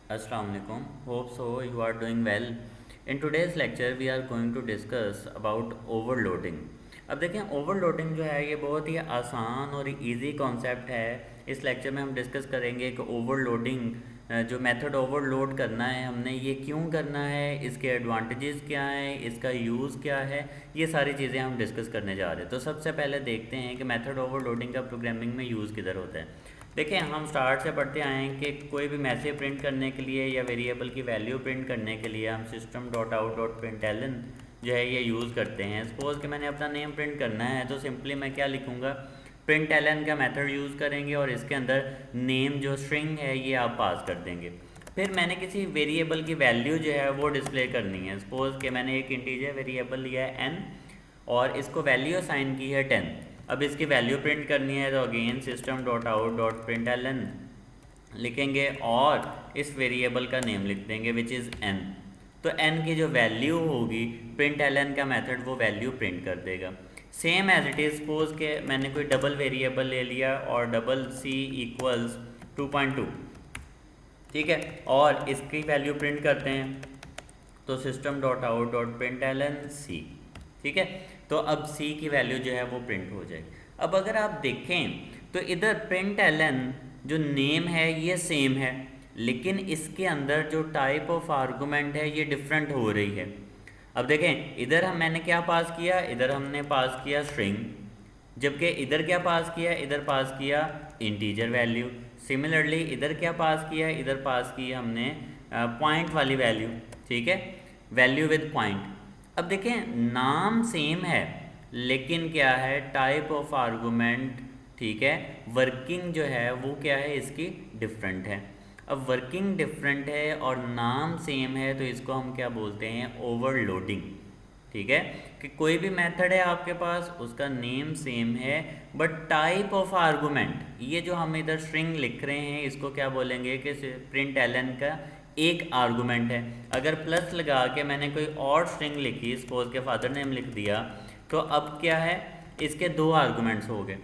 Assalamu alaikum. Hope so you are doing well. In today's lecture we are going to discuss about overloading. अब देखें overloading जो है ये बहुत ही आसान और इजी कॉन्सेप्ट है। इस लेक्चर में हम डिस्कस करेंगे कि ओवरलोडिंग जो मेथड ओवरलोड करना है हमने ये क्यों करना है, इसके एडवांटेजेस क्या हैं, इसका यूज़ क्या है, ये सारी चीज़ें हम डिस्कस करने जा रहे हैं। तो सबसे पहले देखते हैं कि मेथड ओवरलोडिंग का प्रोग्रामिंग में यूज़ किधर होता है। देखिए हम स्टार्ट से पढ़ते आए हैं कि कोई भी मैसेज प्रिंट करने के लिए या वेरिएबल की वैल्यू प्रिंट करने के लिए हम system dot out dot println जो है ये यूज़ करते हैं। सपोज़ कि मैंने अपना नेम प्रिंट करना है तो सिंपली मैं क्या लिखूँगा, प्रिंटलन का मेथड यूज़ करेंगे और इसके अंदर नेम जो स्ट्रिंग है ये आप पास कर देंगे। फिर मैंने किसी वेरिएबल की वैल्यू जो है वो डिस्प्ले करनी है। सपोज़ कि मैंने एक इंटीजर वेरिएबल लिया है n और इसको वैल्यू असाइन की है 10। अब इसकी वैल्यू प्रिंट करनी है तो again system dot out dot println लिखेंगे और इस वेरिएबल का नेम लिख देंगे विच इज़ n। तो n की जो वैल्यू होगी प्रिंटलन का मेथड वो वैल्यू प्रिंट कर देगा। Same as it is suppose के मैंने कोई डबल वेरिएबल ले लिया और डबल c इक्वल्स 2.2, ठीक है, और इसकी वैल्यू प्रिंट करते हैं तो system dot out dot println c, ठीक है। तो अब c की वैल्यू जो है वो प्रिंट हो जाएगी। अब अगर आप देखें तो इधर प्रिंटलन जो नेम है ये सेम है, लेकिन इसके अंदर जो टाइप ऑफ आर्गूमेंट है ये डिफरेंट हो रही है। अब देखें इधर मैंने क्या पास किया, इधर हमने पास किया स्ट्रिंग, जबकि इधर क्या पास किया, इधर पास किया इंटीजर वैल्यू। सिमिलरली इधर क्या पास किया, इधर पास की हमने पॉइंट वाली वैल्यू, ठीक है, वैल्यू विद पॉइंट। अब देखें नाम सेम है लेकिन क्या है टाइप ऑफ आर्गूमेंट, ठीक है, वर्किंग जो है वो क्या है इसकी डिफरेंट है। अब वर्किंग डिफरेंट है और नाम सेम है तो इसको हम क्या बोलते हैं, ओवरलोडिंग, ठीक है। कि कोई भी मेथड है आपके पास उसका नेम सेम है बट टाइप ऑफ आर्गूमेंट, ये जो हम इधर स्ट्रिंग लिख रहे हैं इसको क्या बोलेंगे कि प्रिंटलन का एक आर्गूमेंट है। अगर प्लस लगा के मैंने कोई और स्ट्रिंग लिखी, सपोज के फादर नेम लिख दिया, तो अब क्या है इसके दो आर्गूमेंट्स हो गए,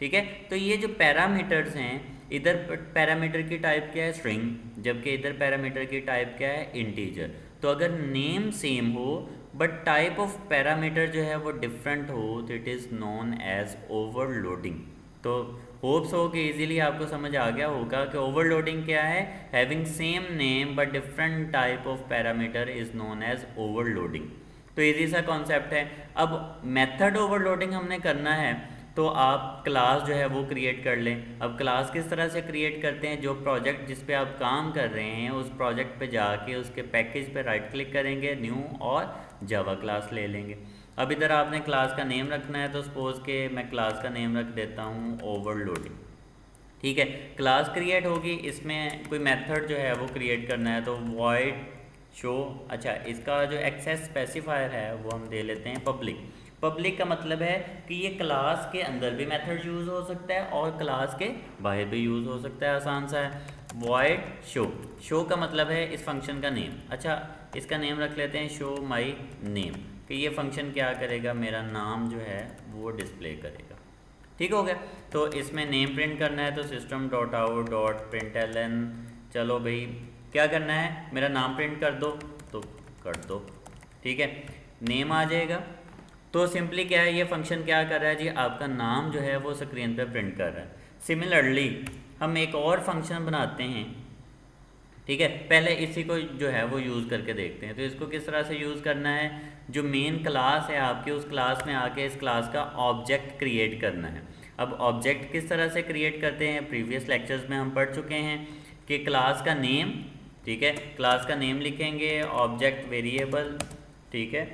ठीक है। तो ये जो पैरामीटर्स हैं, इधर पैरामीटर की टाइप क्या है स्ट्रिंग, जबकि इधर पैरामीटर की टाइप क्या है इंटीजर। तो अगर नेम सेम हो बट टाइप ऑफ पैरामीटर जो है वो डिफरेंट हो तो it is known as overloading. तो होप्स हो कि इजीली आपको समझ आ गया होगा कि ओवरलोडिंग क्या है, having same name but different type of parameter is known as overloading. तो इजी सा कॉन्सेप्ट है। अब मेथड ओवरलोडिंग हमने करना है तो आप क्लास जो है वो क्रिएट कर लें। अब क्लास किस तरह से क्रिएट करते हैं, जो प्रोजेक्ट जिस पे आप काम कर रहे हैं उस प्रोजेक्ट पे जाके उसके पैकेज पे राइट क्लिक करेंगे, न्यू, और जावा क्लास ले लेंगे। अब इधर आपने क्लास का नेम रखना है तो सपोज़ के मैं क्लास का नेम रख देता हूँ ओवरलोडिंग, ठीक है। क्लास क्रिएट होगी, इसमें कोई मेथड जो है वो क्रिएट करना है तो वॉइड शो, अच्छा इसका जो एक्सेस स्पेसिफायर है वो हम दे लेते हैं पब्लिक। पब्लिक का मतलब है कि ये क्लास के अंदर भी मेथड यूज़ हो सकता है और क्लास के बाहर भी यूज़ हो सकता है, आसान सा है। वॉइड शो, शो का मतलब है इस फंक्शन का नेम, अच्छा इसका नेम रख लेते हैं शो माई नेम, कि ये फंक्शन क्या करेगा, मेरा नाम जो है वो डिस्प्ले करेगा, ठीक हो गया। तो इसमें नेम प्रिंट करना है तो system dot out dot println, चलो भाई क्या करना है, मेरा नाम प्रिंट कर दो तो कर दो, ठीक है, नेम आ जाएगा। तो सिंपली क्या है ये फंक्शन क्या कर रहा है जी, आपका नाम जो है वो स्क्रीन पे प्रिंट कर रहा है। सिमिलरली हम एक और फंक्शन बनाते हैं, ठीक है, पहले इसी को जो है वो यूज़ करके देखते हैं। तो इसको किस तरह से यूज़ करना है, जो मेन क्लास है आपकी उस क्लास में आके इस क्लास का ऑब्जेक्ट क्रिएट करना है। अब ऑब्जेक्ट किस तरह से क्रिएट करते हैं, प्रीवियस लेक्चर्स में हम पढ़ चुके हैं कि क्लास का नेम, ठीक है, क्लास का नेम लिखेंगे, ऑब्जेक्ट वेरिएबल, ठीक है,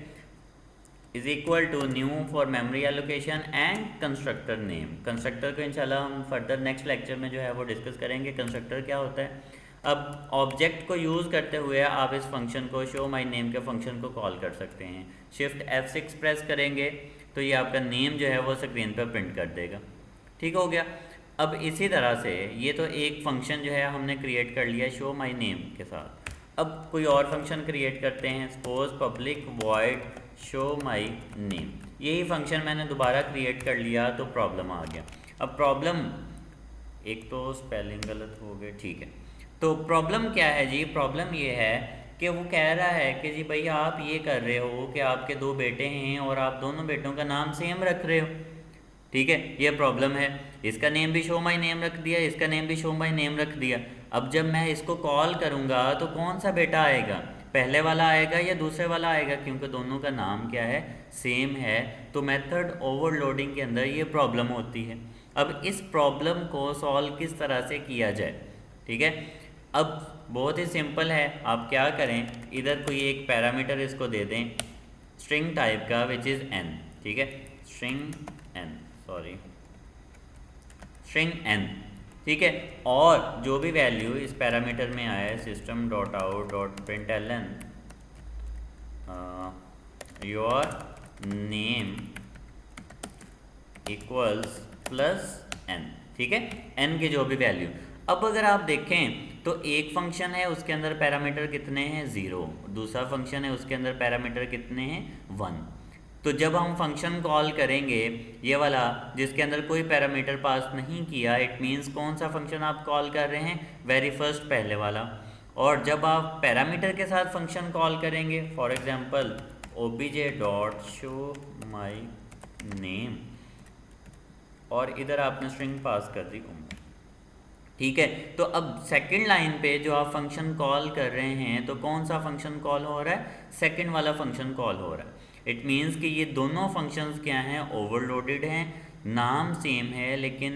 is equal to new for memory allocation and constructor name. Constructor को इंशाल्लाह हम फर्दर नेक्स्ट लेक्चर में जो है वो डिस्कस करेंगे कंस्ट्रक्टर क्या होता है। अब ऑब्जेक्ट को यूज़ करते हुए आप इस फंक्शन को शो माई नेम के फंक्शन को कॉल कर सकते हैं। शिफ्ट F6 प्रेस करेंगे तो ये आपका नेम जो है वो स्क्रीन पर प्रिंट कर देगा, ठीक हो गया। अब इसी तरह से ये तो एक फंक्शन जो है हमने क्रिएट कर लिया शो माई नेम के साथ। अब कोई और फंक्शन क्रिएट करते हैं, suppose public void show my name, यही फंक्शन मैंने दोबारा क्रिएट कर लिया तो प्रॉब्लम आ गया। अब प्रॉब्लम, एक तो स्पेलिंग गलत हो गए, ठीक है, तो प्रॉब्लम क्या है जी, प्रॉब्लम ये है कि वो कह रहा है कि जी भैया आप ये कर रहे हो कि आपके दो बेटे हैं और आप दोनों बेटों का नाम सेम रख रहे हो। ठीक है, ये प्रॉब्लम है। इसका नेम भी शो माई नेम रख दिया, इसका नेम भी शो माई नेम रख दिया। अब जब मैं इसको कॉल करूँगा तो कौन सा बेटा आएगा, पहले वाला आएगा या दूसरे वाला आएगा, क्योंकि दोनों का नाम क्या है, सेम है। तो मेथड ओवरलोडिंग के अंदर ये प्रॉब्लम होती है। अब इस प्रॉब्लम को सॉल्व किस तरह से किया जाए, ठीक है। अब बहुत ही सिंपल है, आप क्या करें, इधर कोई एक पैरामीटर इसको दे दें स्ट्रिंग टाइप का विच इज़ n, ठीक है, string n, sorry string n, ठीक है। और जो भी वैल्यू इस पैरामीटर में आया है system dot out dot println your name equals plus n, ठीक है, n की जो भी वैल्यू। अब अगर आप देखें तो एक फंक्शन है उसके अंदर पैरामीटर कितने हैं, 0, दूसरा फंक्शन है उसके अंदर पैरामीटर कितने हैं, 1। तो जब हम फंक्शन कॉल करेंगे ये वाला जिसके अंदर कोई पैरामीटर पास नहीं किया, इट मीन्स कौन सा फंक्शन आप कॉल कर रहे हैं, वेरी फर्स्ट पहले वाला। और जब आप पैरामीटर के साथ फंक्शन कॉल करेंगे, for example obj dot show my name, और इधर आपने स्ट्रिंग पास कर दी उम्र, ठीक है। तो अब सेकंड लाइन पे जो आप फंक्शन कॉल कर रहे हैं तो कौन सा फंक्शन कॉल हो रहा है, सेकंड वाला फंक्शन कॉल हो रहा है। इट मीन्स कि ये दोनों फंक्शंस क्या हैं, ओवरलोडेड हैं, नाम सेम है लेकिन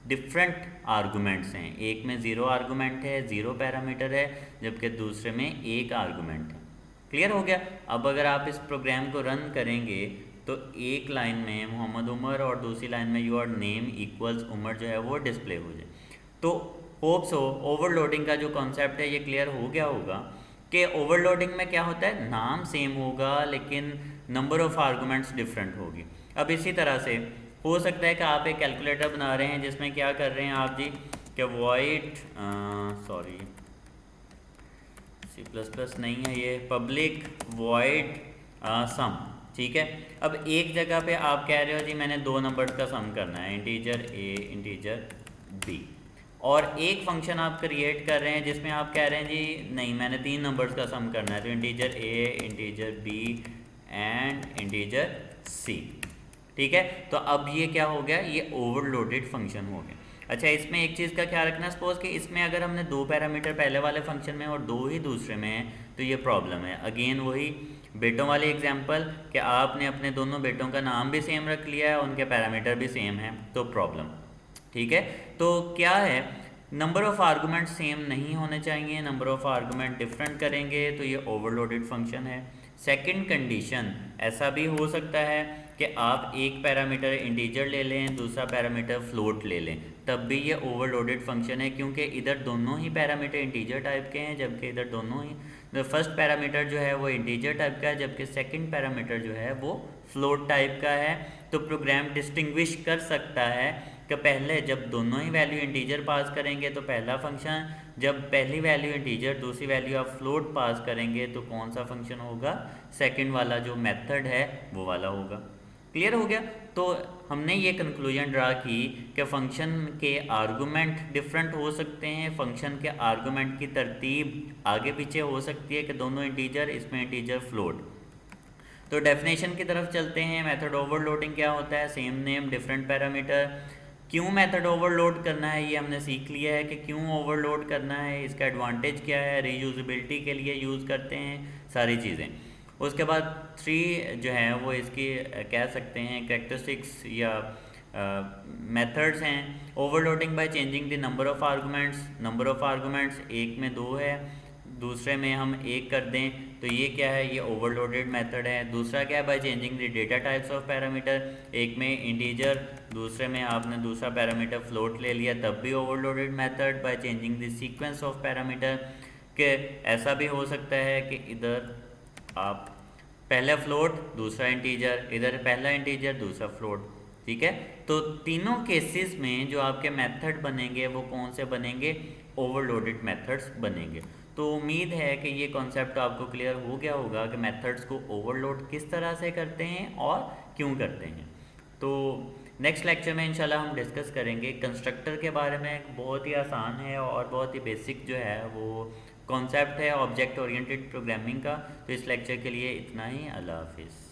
डिफरेंट आर्गूमेंट्स हैं। एक में 0 आर्गूमेंट है, 0 पैरामीटर है, जबकि दूसरे में 1 आर्गूमेंट है। क्लियर हो गया। अब अगर आप इस प्रोग्राम को रन करेंगे तो एक लाइन में मोहम्मद उमर और दूसरी लाइन में योर नेम इक्वल्स उमर जो है वो डिस्प्ले हो जाए। तो होप सो ओवरलोडिंग का जो कॉन्सेप्ट है ये क्लियर हो गया होगा कि ओवरलोडिंग में क्या होता है, नाम सेम होगा लेकिन नंबर ऑफ आर्गूमेंट्स डिफरेंट होगी। अब इसी तरह से हो सकता है कि आप एक कैलकुलेटर बना रहे हैं जिसमें क्या कर रहे हैं आप जी कि वॉइड सॉरी C++ नहीं है ये, पब्लिक वॉइड सम, ठीक है। अब एक जगह पे आप कह रहे हो जी मैंने 2 नंबर्स का सम करना है, इंटीजर a इंटीजर b, और एक फंक्शन आप क्रिएट कर रहे हैं जिसमें आप कह रहे हैं जी नहीं मैंने 3 नंबर्स का सम करना है, तो integer a integer b and integer c, ठीक है। तो अब ये क्या हो गया, ये ओवरलोडेड फंक्शन हो गया। अच्छा, इसमें एक चीज़ का ख्याल रखना, सपोज कि इसमें अगर हमने 2 पैरामीटर पहले वाले फंक्शन में और 2 ही दूसरे में है तो ये प्रॉब्लम है। अगेन वही बेटों वाली एग्जांपल कि आपने अपने दोनों बेटों का नाम भी सेम रख लिया है, उनके पैरामीटर भी सेम है, तो प्रॉब्लम, ठीक है। तो क्या है, नंबर ऑफ आर्गूमेंट सेम नहीं होने चाहिए, नंबर ऑफ आर्गूमेंट डिफरेंट करेंगे तो ये ओवरलोडेड फंक्शन है। सेकंड कंडीशन ऐसा भी हो सकता है कि आप एक पैरामीटर इंटीजर ले लें, दूसरा पैरामीटर फ्लोट ले लें, तब भी ये ओवरलोडेड फंक्शन है, क्योंकि इधर दोनों ही पैरामीटर इंटीजर टाइप के हैं, जबकि इधर दोनों ही फर्स्ट पैरामीटर जो है वो इंटीजर टाइप का है, जबकि सेकंड पैरामीटर जो है वो फ्लोट टाइप का है। तो प्रोग्राम डिस्टिंग्विश कर सकता है कि पहले जब दोनों ही वैल्यू इंटीजर पास करेंगे तो पहला फंक्शन, जब पहली वैल्यू इंटीजर दूसरी वैल्यू आप फ्लोट पास करेंगे तो कौन सा फंक्शन होगा, सेकंड वाला जो मेथड है वो वाला होगा। क्लियर हो गया। तो हमने ये कंक्लूजन ड्रा की कि फंक्शन के आर्गूमेंट डिफरेंट हो सकते हैं, फंक्शन के आर्गूमेंट की तरतीब आगे पीछे हो सकती है कि दोनों इंटीजर, इसमें इंटीजर फ्लोट। तो डेफिनेशन की तरफ चलते हैं। मेथड ओवरलोडिंग क्या होता है, सेम नेम डिफरेंट पैरामीटर। क्यों मेथड ओवरलोड करना है ये हमने सीख लिया है कि क्यों ओवरलोड करना है, इसका एडवांटेज क्या है, रीयूजेबिलिटी के लिए यूज़ करते हैं सारी चीज़ें। उसके बाद 3 जो है वो इसकी कह सकते हैं कैरेक्टरिस्टिक्स या मेथड्स हैं। Overloading by changing the number of arguments, number of arguments एक में 2 है, दूसरे में हम 1 कर दें तो ये क्या है, ये ओवरलोडेड मेथड है। दूसरा क्या है, by changing the data types of parameter, एक में इंटीजर दूसरे में आपने दूसरा पैरामीटर फ्लोट ले लिया, तब भी overloaded method. By changing the sequence of parameter, के ऐसा भी हो सकता है कि इधर आप पहला फ्लोट दूसरा इंटीजर, इधर पहला इंटीजर दूसरा फ्लोट, ठीक है। तो तीनों केसेस में जो आपके मेथड बनेंगे वो कौन से बनेंगे, ओवरलोडेड मेथड्स बनेंगे। तो उम्मीद है कि ये कॉन्सेप्ट आपको क्लियर हो गया होगा कि मेथड्स को ओवरलोड किस तरह से करते हैं और क्यों करते हैं। तो नेक्स्ट लेक्चर में इंशाल्लाह हम डिस्कस करेंगे कंस्ट्रक्टर के बारे में। बहुत ही आसान है और बहुत ही बेसिक जो है वो कॉन्सेप्ट है ऑब्जेक्ट ओरिएंटेड प्रोग्रामिंग का। तो इस लेक्चर के लिए इतना ही। अल्लाह हाफिज़।